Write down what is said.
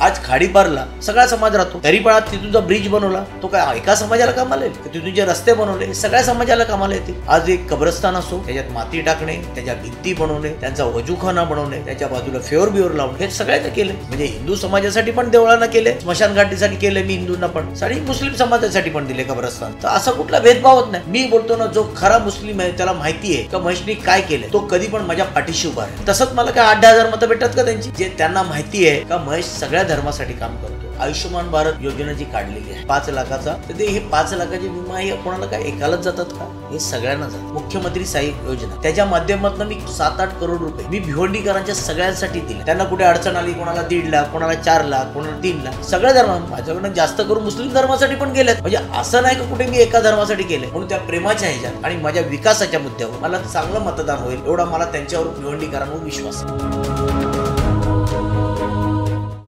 आज खाडीपारला सगळा समाज राहतो, तरी पण आज तिथूनचा ब्रिज बनवला तो काय एका समाजाला कामाला येईल? तिथून जे रस्ते बनवले सगळ्या समाजाला कामाला येतील. आज एक कब्रस्तान असो, त्याच्यात माती टाकणे, त्याच्या भिंती बनवणे, त्यांचा वजूखाना बनवणे, त्याच्या बाजूला फेवर बिवर लावणे, हे सगळ्यांना केले. म्हणजे हिंदू समाजासाठी पण देवळांना केले, स्मशानघाटीसाठी केले मी हिंदूंना पण, आणि मुस्लिम समाजासाठी पण दिले कब्रस्तान. तर असा कुठला भेदभाव होत नाही. मी बोलतो ना, जो खरा मुस्लिम आहे त्याला माहिती आहे का महेशनी काय केलं, तो कधी पण माझ्या पाठीशी उभा आहे. तसंच मला काय 8-10,000 मतं भेटतात का त्यांची? जे त्यांना माहिती आहे का महेश सगळ्या धर्मासाठी काम करतो. आयुष्यमान भारत योजना जी काढलेली आहे 5 लाखाचा, तर ते हे 5 लाखाची विमा हे कोणाला काय एकालाच जातात का? हे सगळ्यांना जातात. मुख्यमंत्री सहाय्यक योजना, त्याच्या माध्यमातून मी 7-8 करोड रुपये मी भिवंडीकरांच्या सगळ्यांसाठी दिले. त्यांना कुठे अडचण आली, कोणाला 1.5 लाख, कोणाला 4 लाख, कोणाला 3 लाख, सगळ्या धर्मा माझ्याकडनं जास्त करून मुस्लिम धर्मासाठी पण गेलेत. म्हणजे असं नाही का कुठे मी एका धर्मासाठी केले. म्हणून त्या प्रेमाच्या ह्याच्यात आणि माझ्या विकासाच्या मुद्द्यावर मला चांगलं मतदान होईल एवढा मला त्यांच्यावर भिवंडीकरांवर विश्वास आहे.